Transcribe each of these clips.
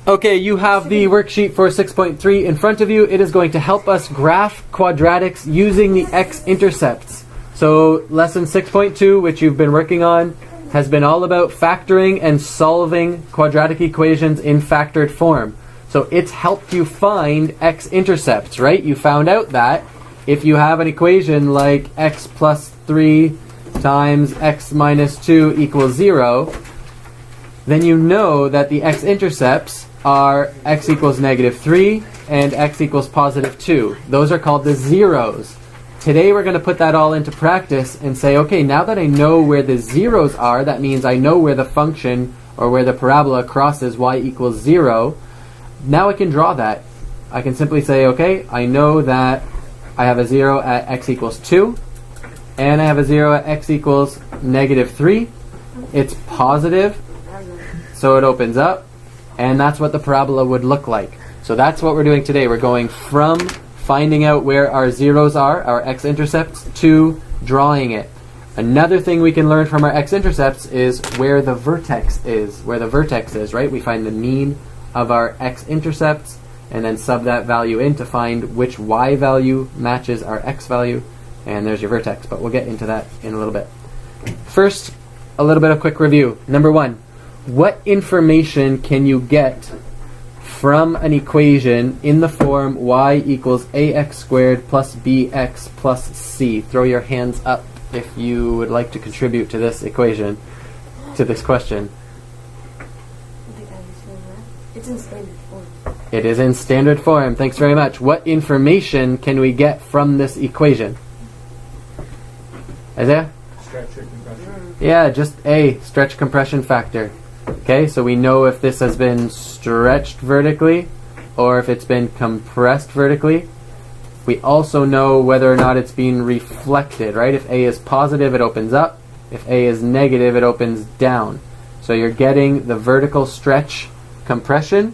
Okay, you have the worksheet for 6.3 in front of you. It is going to help us graph quadratics using the x-intercepts. So lesson 6.2, which you've been working on, has been all about factoring and solving quadratic equations in factored form. So it's helped you find x-intercepts, right? You found out that if you have an equation like x plus 3 times x minus 2 equals 0, then you know that the x-intercepts are x equals negative 3 and x equals positive 2. Those are called the zeros. Today we're going to put that all into practice and say, okay, now that I know where the zeros are, that means I know where the function or where the parabola crosses y equals 0. Now I can draw that. I can simply say, okay, I know that I have a 0 at x equals 2, and I have a 0 at x equals negative 3. It's positive, so it opens up, and that's what the parabola would look like. So that's what we're doing today. We're going from finding out where our zeros are, our x-intercepts, to drawing it. Another thing we can learn from our x-intercepts is where the vertex is. Where the vertex is, right? We find the mean of our x-intercepts and then sub that value in to find which y value matches our x value, and there's your vertex. But we'll get into that in a little bit. First, a little bit of quick review. Number one, what information can you get from an equation in the form y equals ax squared plus bx plus c? Throw your hands up if you would like to contribute to this equation, to this question. It's in standard form. It is in standard form. Thanks very much. What information can we get from this equation? Isaiah? Stretch or compression. Yeah, just a stretch compression factor. Okay, so we know if this has been stretched vertically or if it's been compressed vertically. We also know whether or not it's being reflected, right? If A is positive, it opens up. If A is negative, it opens down. So you're getting the vertical stretch compression.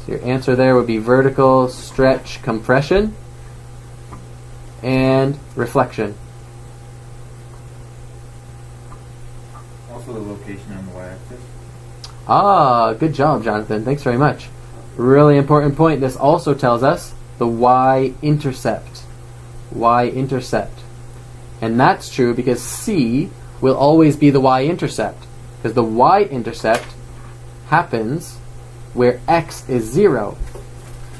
So your answer there would be vertical stretch compression and reflection. Also the location on the y-axis. Ah, good job, Jonathan. Thanks very much. Really important point. This also tells us the y-intercept. Y-intercept. And that's true because C will always be the y-intercept, because the y-intercept happens where x is 0.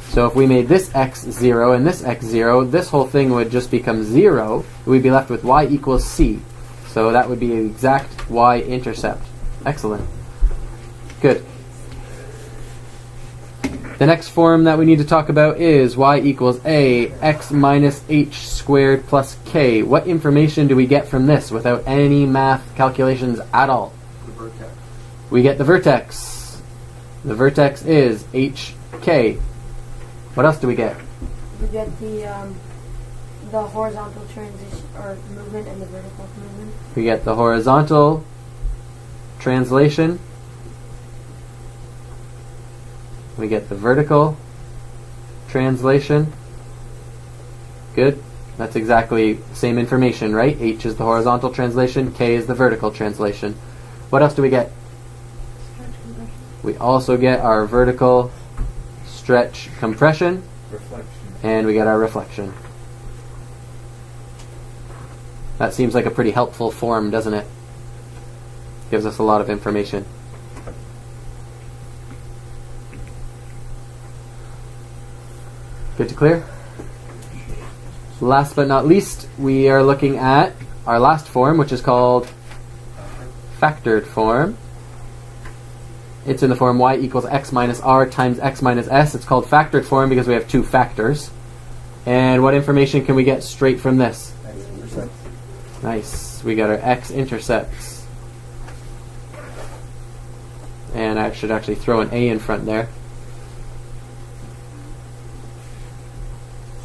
So if we made this x 0 and this x 0, this whole thing would just become 0. We'd be left with y equals c. So that would be the exact y-intercept. Excellent. Good. The next form that we need to talk about is y equals a x minus h squared plus k. What information do we get from this without any math calculations at all? The vertex. We get the vertex. The vertex is hk. What else do we get? We get the horizontal transition or movement and the vertical movement. We get the horizontal translation. We get the vertical translation. Good. That's exactly the same information, right? H is the horizontal translation, K is the vertical translation. What else do we get? We also get our vertical stretch compression. Reflection. And we get our reflection. That seems like a pretty helpful form, doesn't it? Gives us a lot of information. Good to clear? Last but not least, we are looking at our last form, which is called factored form. It's in the form y equals x minus r times x minus s. It's called factored form because we have two factors. And what information can we get straight from this? X-intercepts. Nice. We got our x-intercepts. And I should actually throw an a in front there.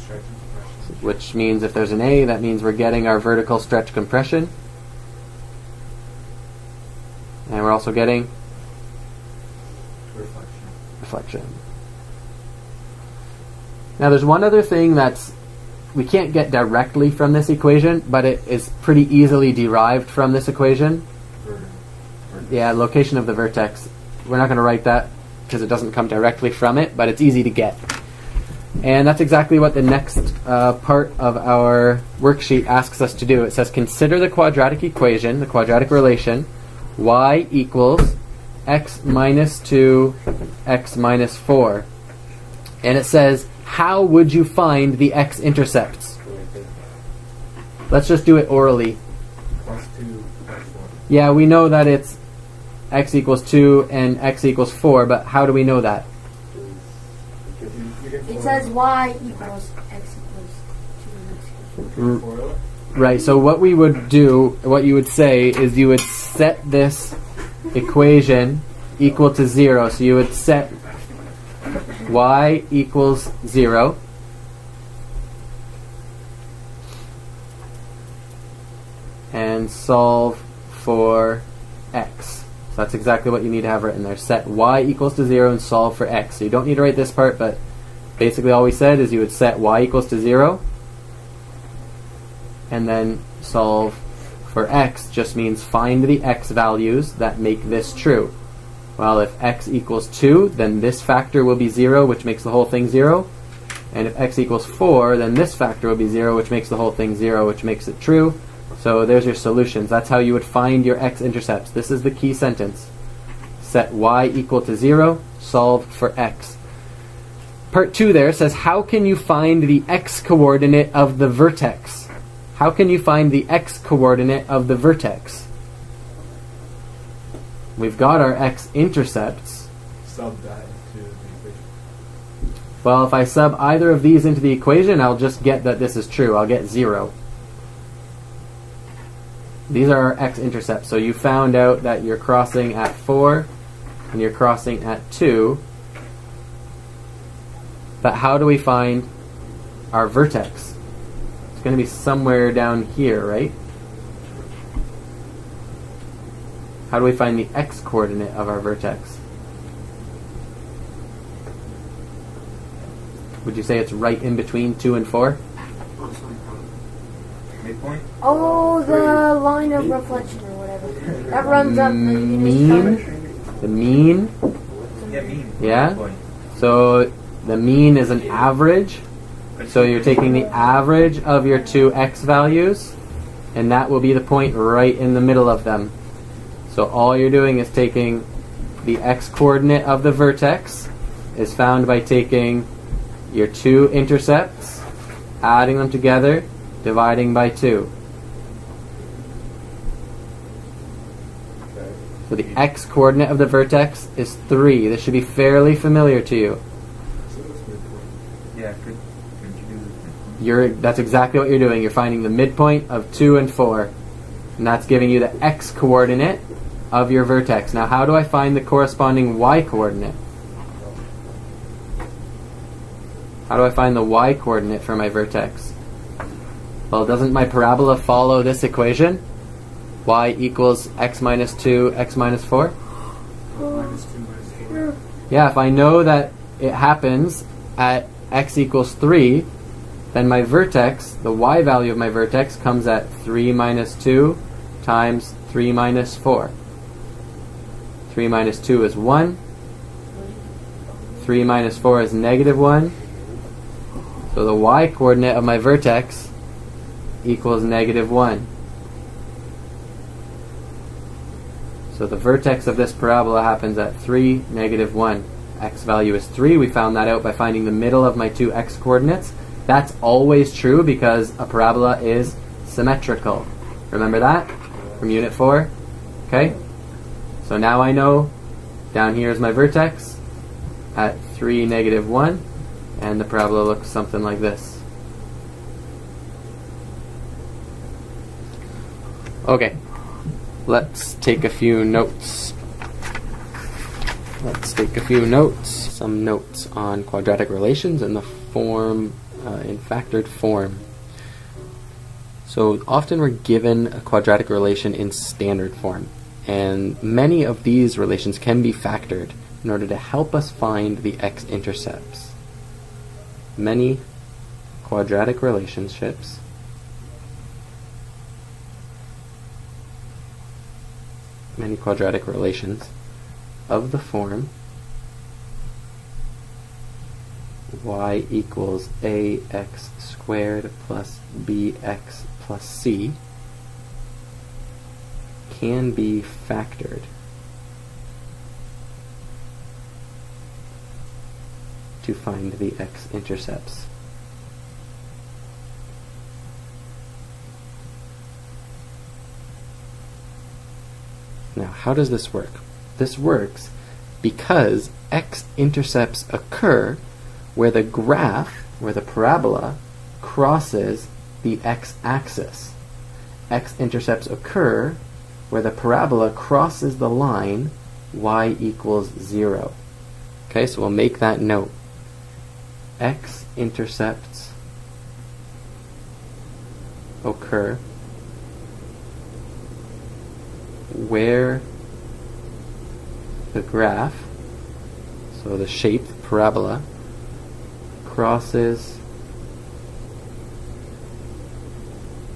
Stretch and compression. Which means if there's an a, that means we're getting our vertical stretch compression. And we're also getting reflection. Now there's one other thing that's we can't get directly from this equation, but it is pretty easily derived from this equation. Yeah, location of the vertex. We're not going to write that because it doesn't come directly from it, but it's easy to get. And that's exactly what the next part of our worksheet asks us to do. It says consider the quadratic equation, the quadratic relation, y equals x minus 2, x minus 4. And it says, how would you find the x-intercepts? Let's just do it orally. Plus 2, plus 4. Yeah, we know that it's x equals 2 and x equals 4, but how do we know that? It says y equals x equals 2 and x equals 4. Right, so what we would do, what you would say is you would set this equation equal to 0. So you would set y equals 0. And solve for x. So that's exactly what you need to have written there. Set y equals to 0 and solve for x. So you don't need to write this part, but basically all we said is you would set y equals to 0 and then solve for x just means find the x values that make this true. Well, if x equals 2, then this factor will be 0, which makes the whole thing 0. And if x equals 4, then this factor will be 0, which makes the whole thing 0, which makes it true. So there's your solutions. That's how you would find your x-intercepts. This is the key sentence. Set y equal to 0, solve for x. Part 2 there says, how can you find the x-coordinate of the vertex? How can you find the x-coordinate of the vertex? We've got our x-intercepts. Sub that into the equation. Well, if I sub either of these into the equation, I'll just get that this is true. I'll get 0. These are our x-intercepts. So you found out that you're crossing at 4 and you're crossing at 2. But how do we find our vertex? It's going to be somewhere down here, right? How do we find the x-coordinate of our vertex? Would you say it's right in between 2 and 4? Midpoint? Oh, the line of reflection or whatever. That runs up the Mean? The mean? Yeah, mean. Yeah? Midpoint. So the mean is an average. So you're taking the average of your two x values, and that will be the point right in the middle of them. So all you're doing is taking the x-coordinate of the vertex is found by taking your two intercepts, adding them together, dividing by 2. So the x-coordinate of the vertex is 3. This should be fairly familiar to you. Yeah, couldn't you do this? That's exactly what you're doing. You're finding the midpoint of 2 and 4. And that's giving you the x-coordinate of your vertex. Now how do I find the corresponding y-coordinate? How do I find the y-coordinate for my vertex? Well, doesn't my parabola follow this equation? Y equals x minus 2, x minus 4? Minus 2, minus 4. Yeah, if I know that it happens at x equals 3, then my vertex, the y value of my vertex, comes at 3 minus 2 times 3 minus 4. 3 minus 2 is 1. 3 minus 4 is negative 1. So the y-coordinate of my vertex equals negative 1. So the vertex of this parabola happens at 3, negative 1. X value is 3. We found that out by finding the middle of my two x-coordinates. That's always true because a parabola is symmetrical. Remember that from Unit 4? Okay? So now I know down here is my vertex at 3, negative 1, and the parabola looks something like this. Okay, let's take a few notes. Some notes on quadratic relations in the form, in factored form. So often we're given a quadratic relation in standard form. And many of these relations can be factored in order to help us find the x-intercepts. Many quadratic relationships many quadratic relations of the form y equals ax squared plus bx plus c can be factored to find the x-intercepts. Now, how does this work? This works because x-intercepts occur where the graph, where the parabola, crosses the x-axis. X-intercepts occur where the parabola crosses the line y equals 0. Okay, so we'll make that note. X-intercepts occur where the graph, so the shape, the parabola, crosses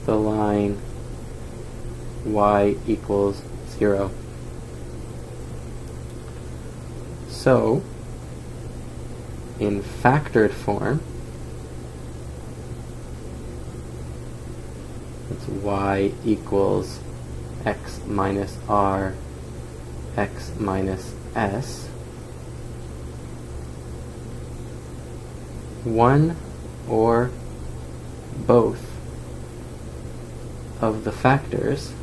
the line y equals 0. So, in factored form, it's y equals x minus r, x minus s. One or both of the factors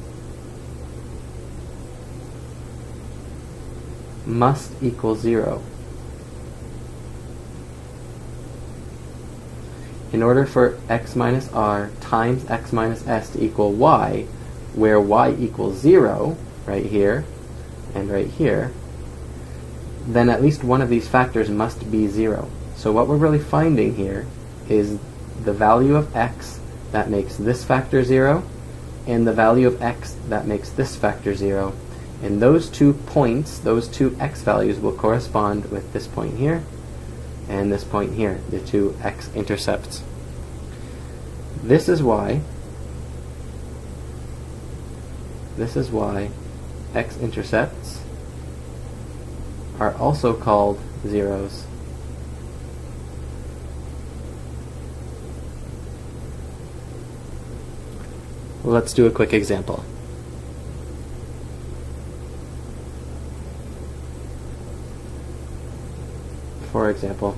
must equal 0. In order for x minus r times x minus s to equal y, where y equals 0, right here and right here, then at least one of these factors must be 0. So what we're really finding here is the value of x that makes this factor 0 and the value of x that makes this factor 0. And those 2 points, those 2 x values, will correspond with this point here and this point here, the 2 x-intercepts. This is why x-intercepts are also called zeros. Let's do a quick example. For example,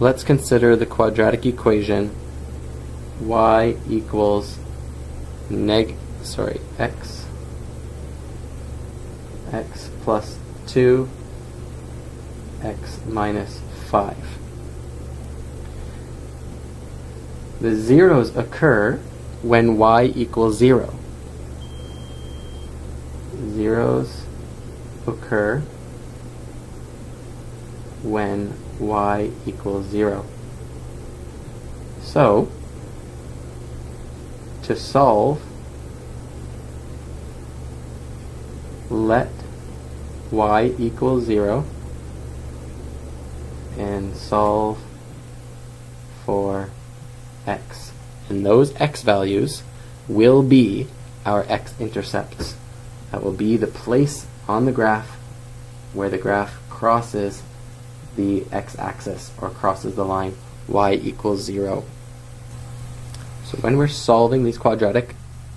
let's consider the quadratic equation y equals x plus 2 x minus 5. The zeros occur when y equals 0. Zeros occur when y equals 0. So, to solve, let y equal 0 and solve for x. And those x values will be our x-intercepts. That will be the place on the graph where the graph crosses the x-axis or crosses the line y equals 0. So when we're solving these quadratic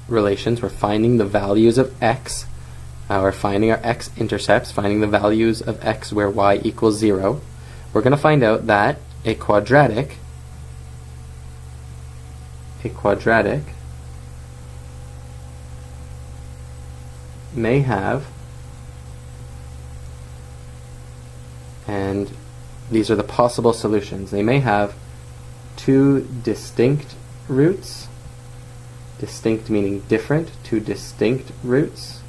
relations, we're finding the values of x. We're finding our x-intercepts, finding the values of x where y equals 0. We're going to find out that a quadratic may have, and these are the possible solutions, they may have 2 distinct roots, distinct meaning different, 2 distinct roots,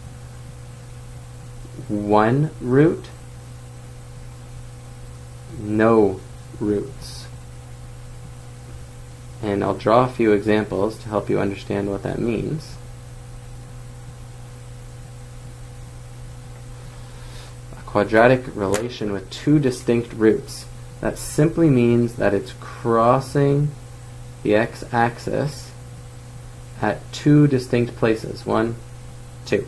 1 root, no roots. And I'll draw a few examples to help you understand what that means. A quadratic relation with 2 distinct roots. That simply means that it's crossing the x-axis at 2 distinct places. 1, 2.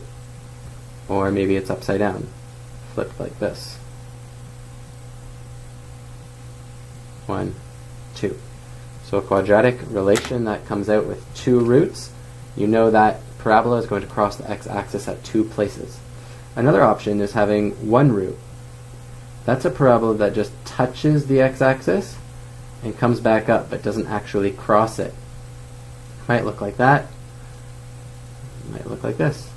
Or maybe it's upside down, flipped like this. 1, 2. So a quadratic relation that comes out with 2 roots, you know that parabola is going to cross the x-axis at 2 places. Another option is having 1 root. That's a parabola that just touches the x-axis and comes back up, but doesn't actually cross it. It might look like that. It might look like this.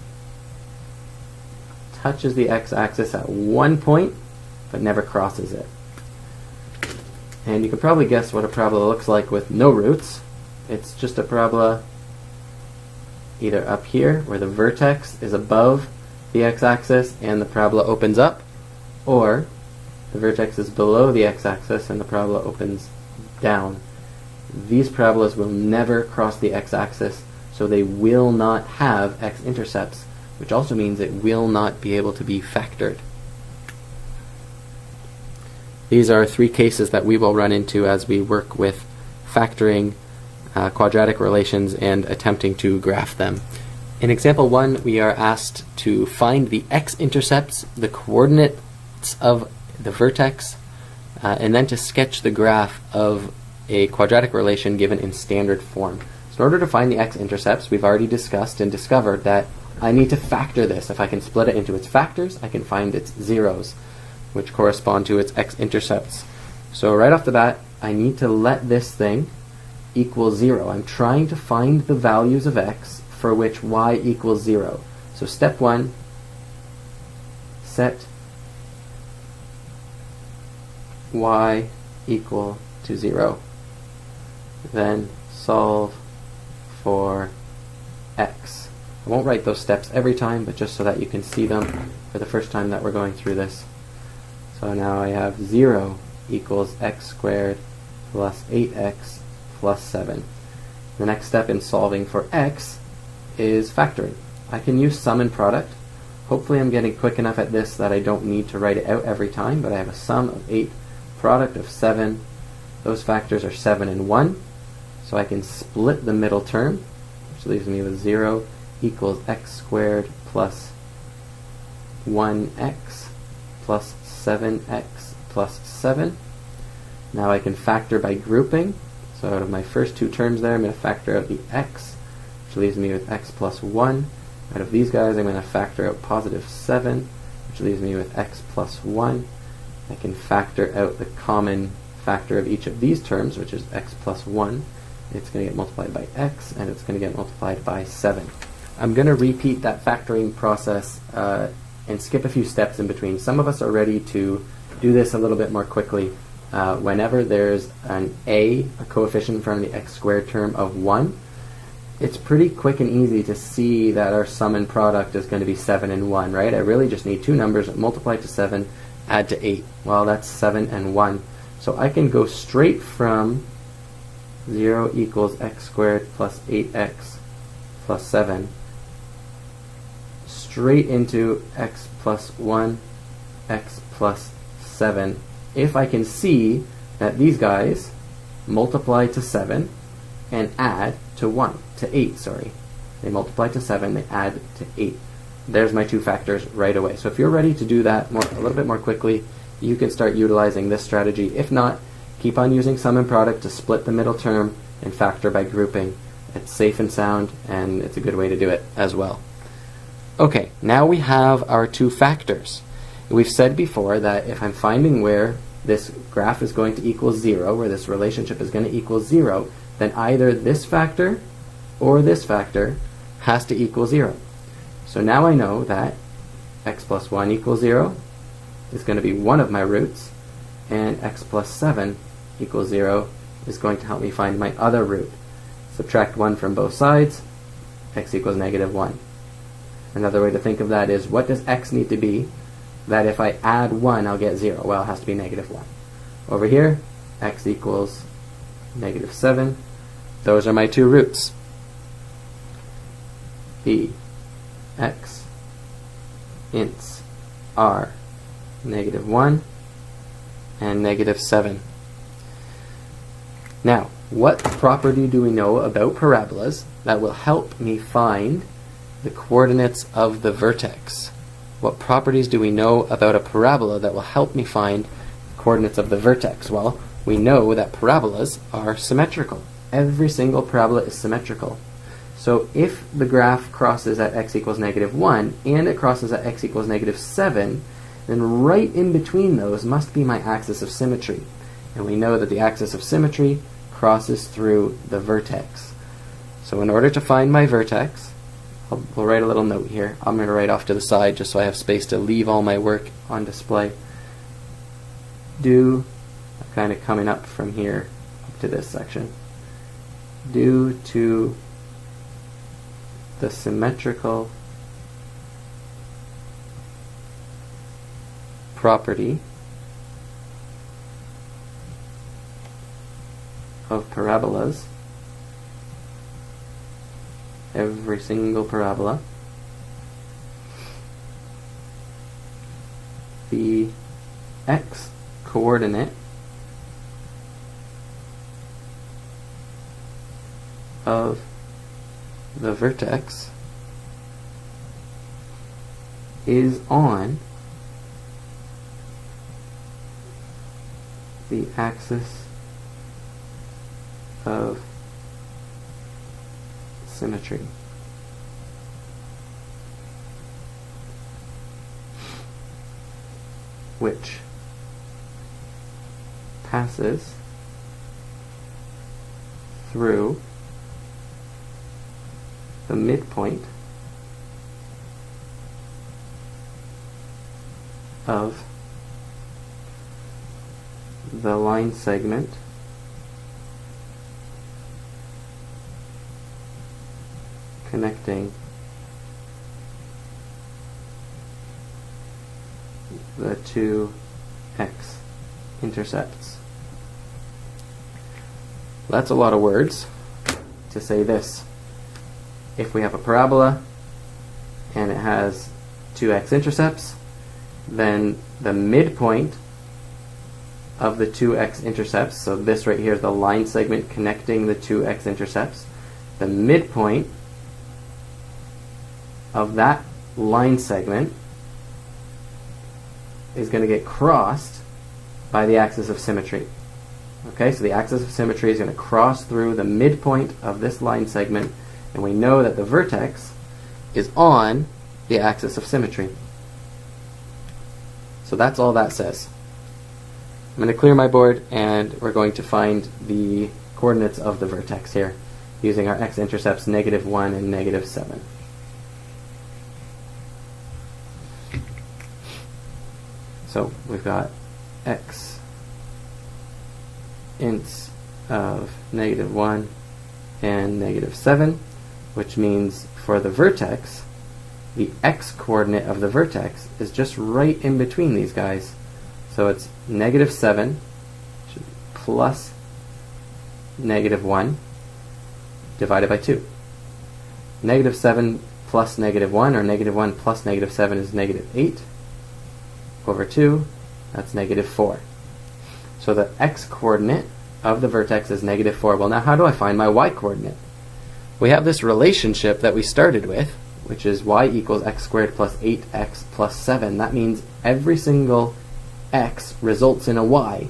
Touches the x-axis at 1 point, but never crosses it. And you can probably guess what a parabola looks like with no roots. It's just a parabola either up here, where the vertex is above the x-axis and the parabola opens up, or the vertex is below the x-axis and the parabola opens down. These parabolas will never cross the x-axis, so they will not have x-intercepts, which also means it will not be able to be factored. These are 3 cases that we will run into as we work with factoring quadratic relations and attempting to graph them. In example 1, we are asked to find the x-intercepts, the coordinates of the vertex, and then to sketch the graph of a quadratic relation given in standard form. So in order to find the x-intercepts, we've already discussed and discovered that I need to factor this. If I can split it into its factors, I can find its zeros, which correspond to its x-intercepts. So right off the bat, I need to let this thing equal 0. I'm trying to find the values of x for which y equals 0. So step 1, set y equal to 0. Then solve for x. I won't write those steps every time, but just so that you can see them for the first time that we're going through this. So now I have 0 equals x squared plus 8x plus 7. The next step in solving for x is factoring. I can use sum and product. Hopefully I'm getting quick enough at this that I don't need to write it out every time, but I have a sum of 8, product of 7. Those factors are 7 and 1. So I can split the middle term, which leaves me with 0 equals x squared plus 1x plus 7x plus 7. Now I can factor by grouping. So out of my first 2 terms there, I'm going to factor out the x, which leaves me with x plus 1. Out of these guys, I'm going to factor out positive 7, which leaves me with x plus 1. I can factor out the common factor of each of these terms, which is x plus 1. It's going to get multiplied by x, and it's going to get multiplied by 7. I'm going to repeat that factoring process and skip a few steps in between. Some of us are ready to do this a little bit more quickly. Whenever there's a coefficient in front of the x squared term of 1, it's pretty quick and easy to see that our sum and product is going to be 7 and 1, right? I really just need 2 numbers, multiply to 7, add to 8. Well, that's 7 and 1. So I can go straight from 0 equals x squared plus 8x plus 7 straight into x plus 1, x plus 7, if I can see that these guys multiply to 7 and add to 1, to 8, sorry. They multiply to 7, they add to 8. There's my 2 factors right away. So if you're ready to do that a little bit more quickly, you can start utilizing this strategy. If not, keep on using sum and product to split the middle term and factor by grouping. It's safe and sound, and it's a good way to do it as well. Okay, now we have our 2 factors. We've said before that if I'm finding where this graph is going to equal 0, where this relationship is going to equal 0, then either this factor or this factor has to equal 0. So now I know that x plus 1 equals 0 is going to be one of my roots, and x plus 7 equals 0 is going to help me find my other root. Subtract 1 from both sides, x equals negative 1. Another way to think of that is, what does x need to be that if I add 1 I'll get 0? Well, it has to be negative 1. Over here, x equals negative 7. Those are my 2 roots. The x ints are negative 1 and negative 7. Now, what property do we know about parabolas that will help me find the coordinates of the vertex? What properties do we know about a parabola that will help me find the coordinates of the vertex? Well, we know that parabolas are symmetrical. Every single parabola is symmetrical. So if the graph crosses at x equals -1 and it crosses at x equals -7, then right in between those must be my axis of symmetry. And we know that the axis of symmetry crosses through the vertex. So in order to find my vertex, we'll write a little note here. I'm going to write off to the side just so I have space to leave all my work on display. Kind of coming up from here up to this section. Due to the symmetrical property of parabolas, every single parabola, the x-coordinate of the vertex is on the axis of symmetry. Which passes through the midpoint of the line segment connecting the two x-intercepts. That's a lot of words to say this. If we have a parabola and it has two x-intercepts, then the midpoint of the two x-intercepts, so this right here is the line segment connecting the two x-intercepts, the midpoint of that line segment is going to get crossed by the axis of symmetry. Okay, so the axis of symmetry is going to cross through the midpoint of this line segment, and we know that the vertex is on the axis of symmetry. So that's all that says. I'm going to clear my board and we're going to find the coordinates of the vertex here using our x-intercepts -1 and -7. So we've got x ints of -1 and -7, which means for the vertex, the x-coordinate of the vertex is just right in between these guys. So it's -7 plus -1 divided by 2. -7 plus -1, or -1 plus -7 is -8 over 2. That's -4. So the x-coordinate of the vertex is -4. Well, now how do I find my y-coordinate? We have this relationship that we started with, which is y equals x squared plus 8x plus 7. That means every single x results in a y,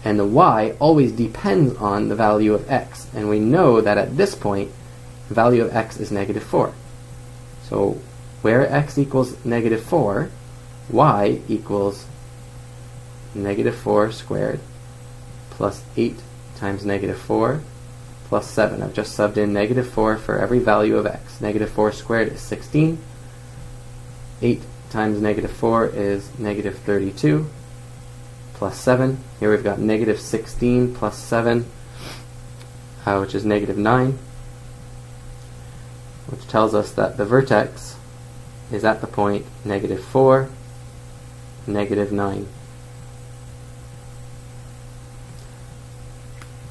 and the y always depends on the value of x. And we know that at this point, the value of x is -4. So where x equals -4, y equals -4 squared plus 8 times -4 plus 7. I've just subbed in -4 for every value of x. -4 squared is 16. 8 times -4 is -32 plus 7. Here we've got -16 plus 7, which is -9, which tells us that the vertex is at the point -4, -9.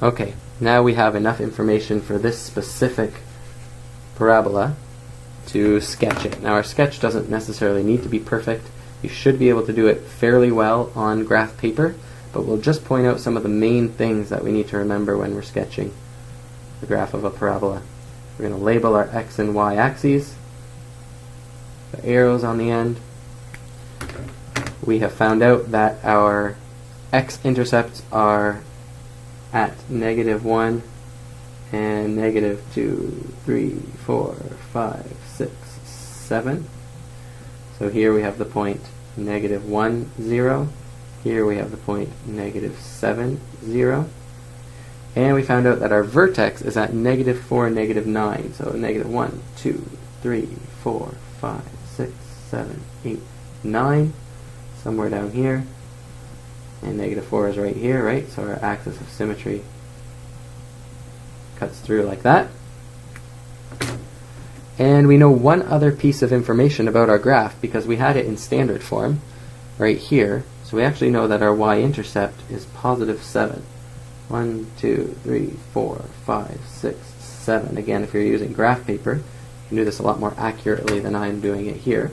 Okay, now we have enough information for this specific parabola to sketch it. Now our sketch doesn't necessarily need to be perfect. You should be able to do it fairly well on graph paper, but we'll just point out some of the main things that we need to remember when we're sketching the graph of a parabola. We're going to label our x and y axes, the arrows on the end. We have found out that our x-intercepts are at -1 and -2, 3, 4, 5, 6, 7. So here we have the point -1, 0. Here we have the point -7, 0. And we found out that our vertex is at -4, -9. So -1, 2, 3, 4, 5, 6, 7, 8, 9. Somewhere down here. And -4 is right here, right? So our axis of symmetry cuts through like that. And we know one other piece of information about our graph because we had it in standard form right here. So we actually know that our y-intercept is +7. 1, 2, 3, 4, 5, 6, 7. Again, if you're using graph paper, you can do this a lot more accurately than I'm doing it here.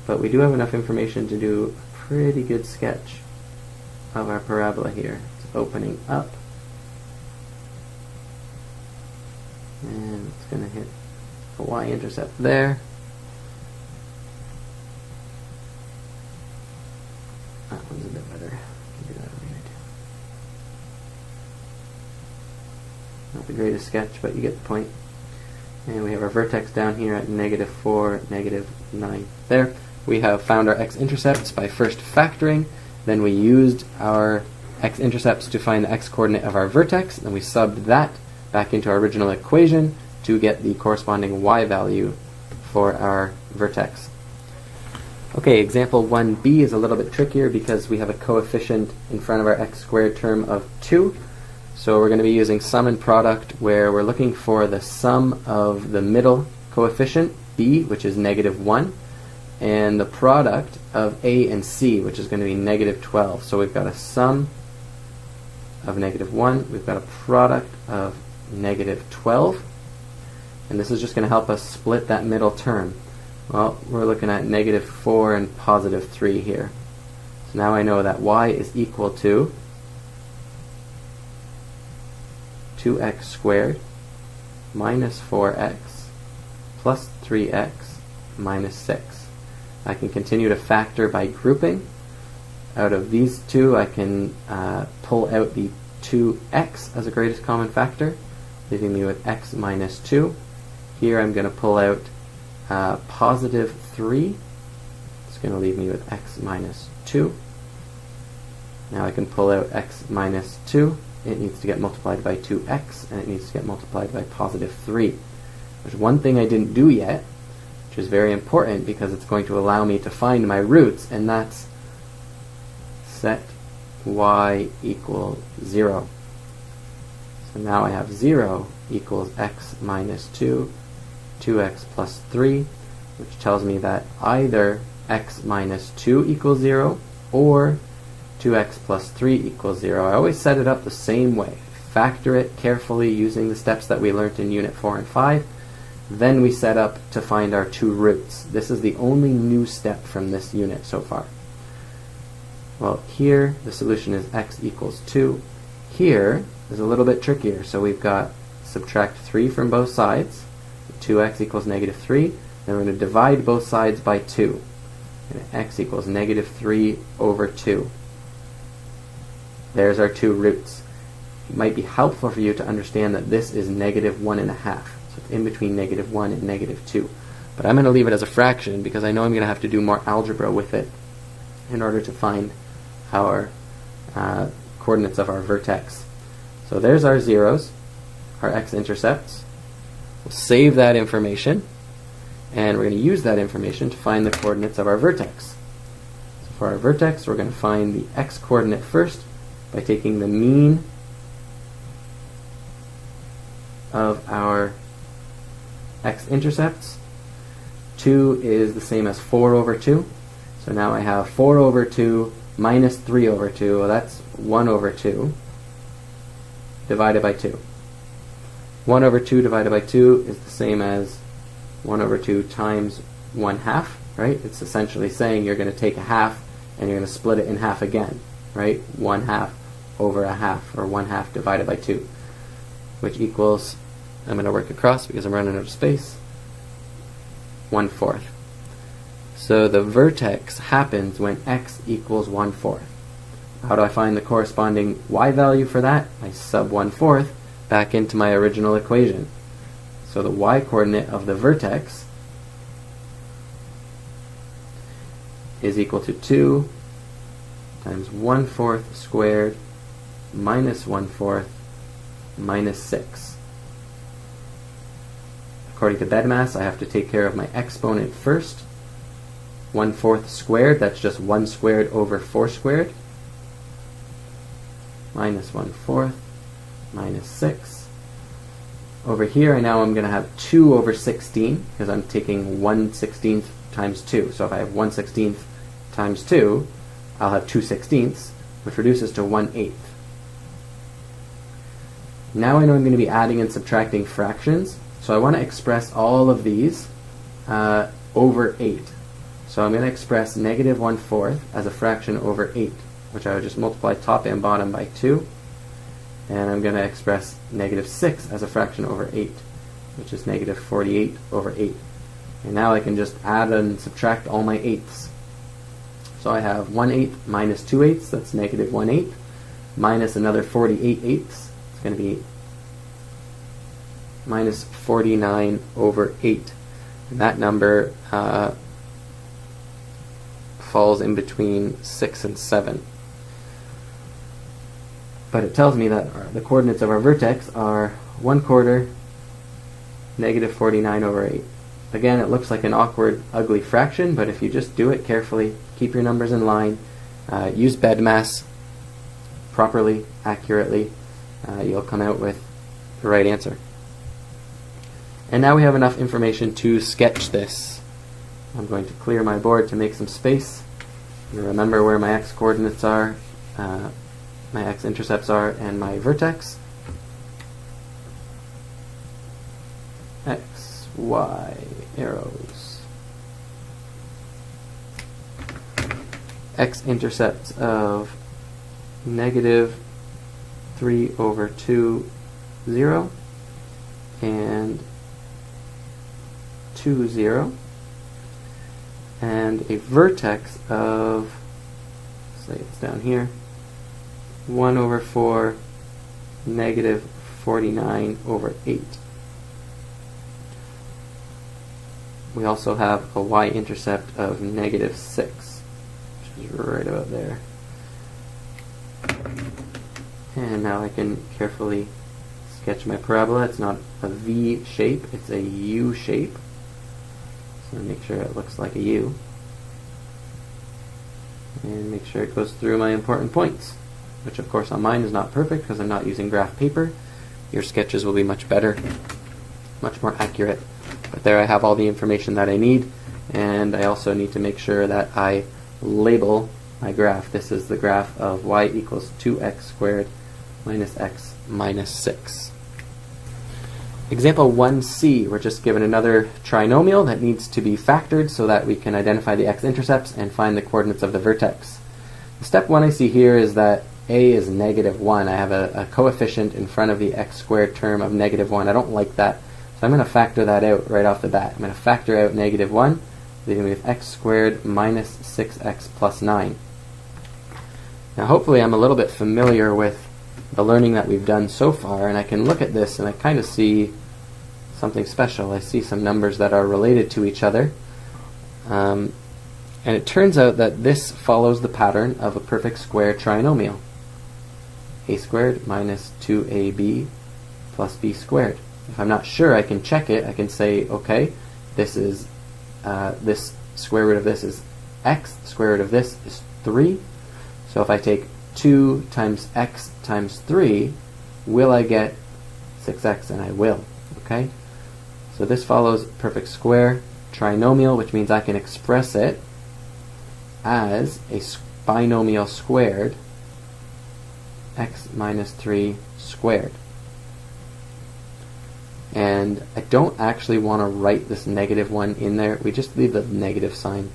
But we do have enough information to do a pretty good sketch of our parabola here. It's opening up. And it's going to hit a y-intercept there. That one's a bit better. Can do that over here too. Not the greatest sketch, but you get the point. And we have our vertex down here at -4, -9. There. We have found our x-intercepts by first factoring. Then we used our x-intercepts to find the x-coordinate of our vertex. Then we subbed that back into our original equation to get the corresponding y value for our vertex. Okay, example 1b is a little bit trickier because we have a coefficient in front of our x squared term of 2. So we're going to be using sum and product where we're looking for the sum of the middle coefficient, b, which is -1, and the product of a and c, which is going to be -12. So we've got a sum of -1, we've got a product of -12, and this is just going to help us split that middle term. Well, we're looking at -4 and +3 here. So now I know that y is equal to 2x squared minus 4x plus 3x minus 6. I can continue to factor by grouping. Out of these two, I can pull out the 2x as a greatest common factor, leaving me with x minus 2. Here I'm going to pull out +3. It's going to leave me with x minus 2. Now I can pull out x minus 2. It needs to get multiplied by 2x, and it needs to get multiplied by +3. There's one thing I didn't do yet, which is very important because it's going to allow me to find my roots, and that's set y equals 0. So now I have 0 equals x minus 2, 2x plus 3, which tells me that either x minus 2 equals 0 or 2x plus 3 equals 0. I always set it up the same way. Factor it carefully using the steps that we learned in Unit 4 and 5. Then we set up to find our two roots. This is the only new step from this unit so far. Well, here the solution is x equals 2. Here is a little bit trickier. So we've got subtract 3 from both sides. 2x equals -3. Then we're going to divide both sides by 2. And x equals -3 over 2. There's our two roots. It might be helpful for you to understand that this is -1.5. So it's in between -1 and -2. But I'm going to leave it as a fraction because I know I'm going to have to do more algebra with it in order to find our coordinates of our vertex. So there's our zeros, our x-intercepts. We'll save that information, and we're going to use that information to find the coordinates of our vertex. So for our vertex, we're going to find the x-coordinate first by taking the mean of our x-intercepts. 2 is the same as 4 over 2. So now I have 4 over 2 minus 3 over 2. Well, that's 1 over 2 divided by 2. 1 over 2 divided by 2 is the same as 1 over 2 times 1/2, right? It's essentially saying you're going to take a half and you're going to split it in half again, right? 1/2 over a half, or 1/2 divided by 2, which equals, I'm going to work across because I'm running out of space, 1/4. So the vertex happens when x equals 1/4. How do I find the corresponding y value for that? I sub 1/4 back into my original equation. So the y coordinate of the vertex is equal to 2 times 1/4 squared minus 1/4 minus 6. According to BEDMAS, I have to take care of my exponent first. 1/4 squared, that's just 1 squared over 4 squared. Minus 1/4 minus 6. Over here, now I'm going to have 2 over 16, because I'm taking 1/16 times 2. So if I have 1/16 times 2, I'll have 2/16, which reduces to 1/8. Now I know I'm going to be adding and subtracting fractions, so I want to express all of these over 8. So I'm going to express negative 1/4 as a fraction over 8, which I would just multiply top and bottom by 2. And I'm going to express negative 6 as a fraction over 8, which is negative 48 over 8. And now I can just add and subtract all my eighths. So I have 1/8 minus 2/8, that's negative 1/8, minus another 48/8. It's going to be minus 49 over 8. And that number falls in between 6 and 7. But it tells me that the coordinates of our vertex are 1/4 negative 49 over 8. Again, it looks like an awkward, ugly fraction, but if you just do it carefully, keep your numbers in line, use BEDMAS properly, accurately, you'll come out with the right answer. And now we have enough information to sketch this. I'm going to clear my board to make some space. You remember where my x-coordinates are, my x-intercepts are, and my vertex. X, Y, arrows. X-intercepts of negative 3 over 2, 0, and 2, 0. And a vertex of, say it's down here, 1 over 4, negative 49 over 8. We also have a y-intercept of negative 6, which is right about there. And now I can carefully sketch my parabola. It's not a V shape, it's a U shape. So make sure it looks like a U. And make sure it goes through my important points, which of course on mine is not perfect because I'm not using graph paper. Your sketches will be much better, much more accurate. But there I have all the information that I need, and I also need to make sure that I label my graph. This is the graph of y equals 2x squared minus x minus 6. Example 1c, we're just given another trinomial that needs to be factored so that we can identify the x-intercepts and find the coordinates of the vertex. Step 1 I see here is that a is negative 1. I have a coefficient in front of the x squared term of negative 1. I don't like that, so I'm going to factor that out right off the bat. I'm going to factor out negative 1, leaving me with x squared minus 6x plus 9. Now hopefully I'm a little bit familiar with the learning that we've done so far, and I can look at this and I kind of see something special. I see some numbers that are related to each other, and it turns out that this follows the pattern of a perfect square trinomial. A squared minus 2ab plus b squared. If I'm not sure, I can check it. I can say, okay, this is this square root of this is x, square root of this is 3. So if I take 2 times x times 3, will I get 6x? And I will. Okay? So this follows perfect square trinomial, which means I can express it as a binomial squared, x minus 3 squared. And I don't actually want to write this negative 1 in there. We just leave the negative sign,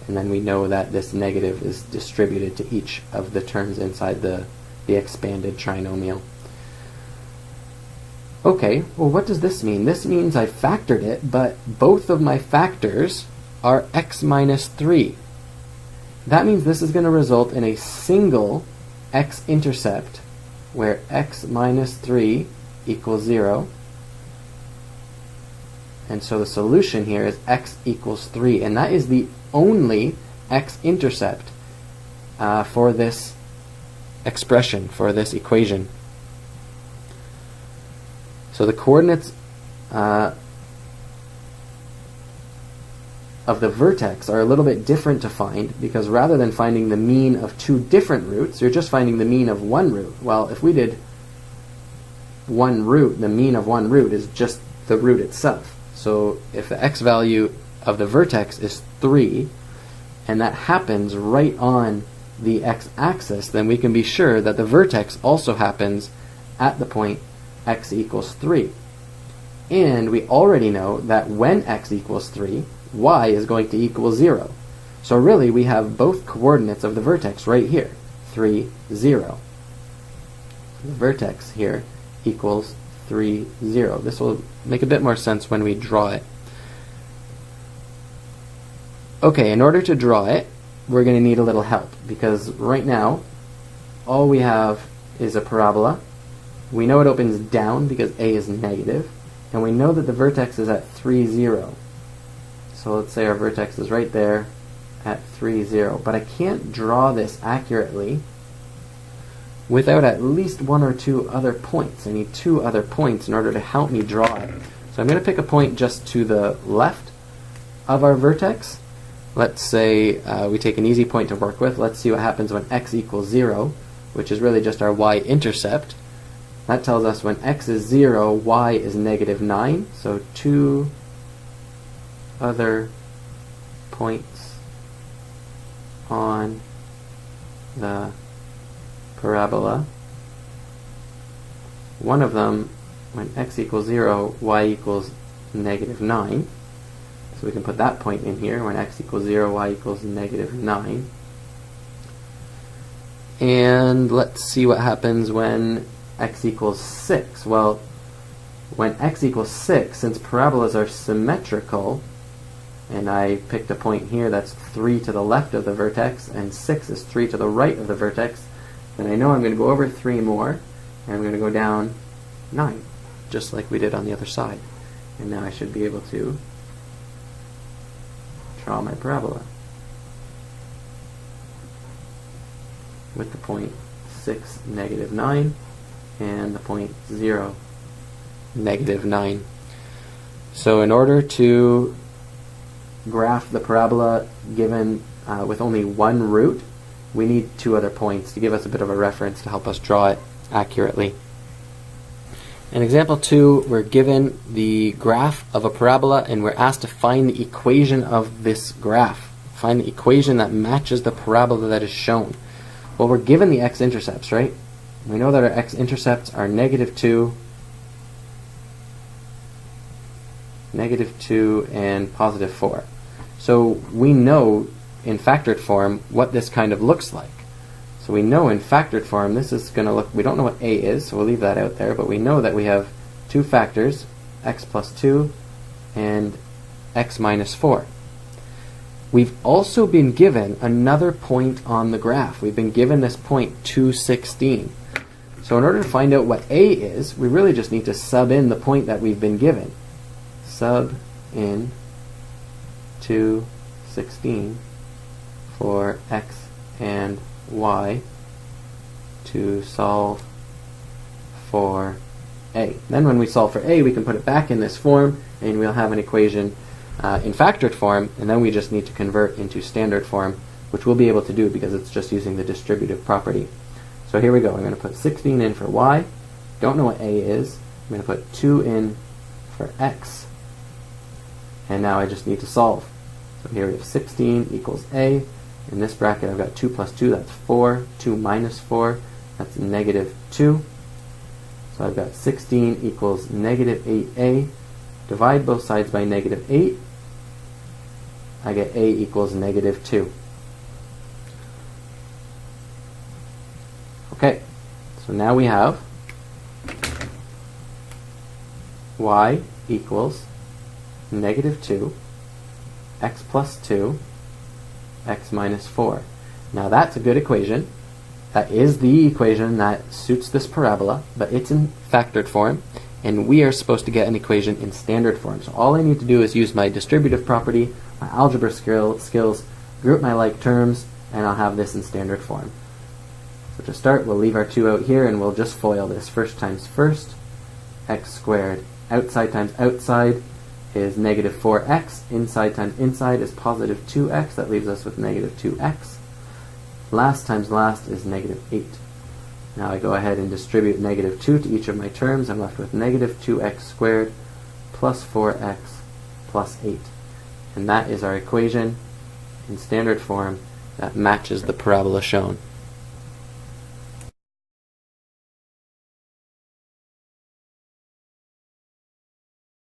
and then we know that this negative is distributed to each of the terms inside the expanded trinomial. Okay, well what does this mean? This means I factored it, but both of my factors are x minus 3. That means this is going to result in a single x-intercept where x minus 3 equals 0. And so the solution here is x equals 3. And that is the only x-intercept for this expression, for this equation. So the coordinates of the vertex are a little bit different to find, because rather than finding the mean of two different roots, you're just finding the mean of one root. Well, if we did one root, the mean of one root is just the root itself. So if the x value of the vertex is 3, and that happens right on the x-axis, then we can be sure that the vertex also happens at the point x equals 3. And we already know that when x equals 3, y is going to equal 0. So really we have both coordinates of the vertex right here, 3, 0. The vertex here equals 3, 0. This will make a bit more sense when we draw it. Okay, in order to draw it, we're going to need a little help, because right now all we have is a parabola. We know it opens down because a is negative, and we know that the vertex is at 3, 0. So let's say our vertex is right there at 3, 0. But I can't draw this accurately without at least one or two other points. I need two other points in order to help me draw it. So I'm going to pick a point just to the left of our vertex. Let's say we take an easy point to work with. Let's see what happens when x equals 0, which is really just our y-intercept. That tells us when x is 0, y is negative 9. So two other points on the parabola. One of them, when x equals 0, y equals negative 9. So we can put that point in here, when x equals 0, y equals negative 9. And let's see what happens when x equals 6. Well, when x equals 6, since parabolas are symmetrical, and I picked a point here that's 3 to the left of the vertex, and 6 is 3 to the right of the vertex, then I know I'm going to go over 3 more, and I'm going to go down 9, just like we did on the other side. And now I should be able to draw my parabola with the point 6, negative 9, and the point 0, negative 9. So in order to graph the parabola given with only one root, we need two other points to give us a bit of a reference to help us draw it accurately. In example 2, we're given the graph of a parabola, and we're asked to find the equation of this graph. Find the equation that matches the parabola that is shown. Well, we're given the x-intercepts, right? We know that our x-intercepts are negative 2, and positive 4. So we know in factored form what this kind of looks like. So we know in factored form this is going to look, we don't know what a is, so we'll leave that out there, but we know that we have two factors, x plus 2 and x minus 4. We've also been given another point on the graph. We've been given this point 216. So in order to find out what a is, we really just need to sub in the point that we've been given. Sub in 216 for x and y to solve for a. Then when we solve for a, we can put it back in this form, and we'll have an equation in factored form, and then we just need to convert into standard form, which we'll be able to do because it's just using the distributive property. So here we go. I'm going to put 16 in for y. Don't know what a is. I'm going to put 2 in for x. And now I just need to solve. So here we have 16 equals a. In this bracket I've got 2 plus 2, that's 4. 2 minus 4, that's negative 2. So I've got 16 equals negative 8a. Divide both sides by negative 8. I get a equals negative 2. Okay, so now we have y equals negative 2, x plus 2, x minus 4. Now that's a good equation. That is the equation that suits this parabola, but it's in factored form, and we are supposed to get an equation in standard form. So all I need to do is use my distributive property, my algebra skills, group my like terms, and I'll have this in standard form. So to start, we'll leave our 2 out here, and we'll just FOIL this. First times first, x squared outside times outside is negative 4x. Inside times inside is positive 2x. That leaves us with negative 2x. Last times last is negative 8. Now I go ahead and distribute negative 2 to each of my terms. I'm left with negative 2x squared plus 4x plus 8. And that is our equation in standard form that matches the parabola shown.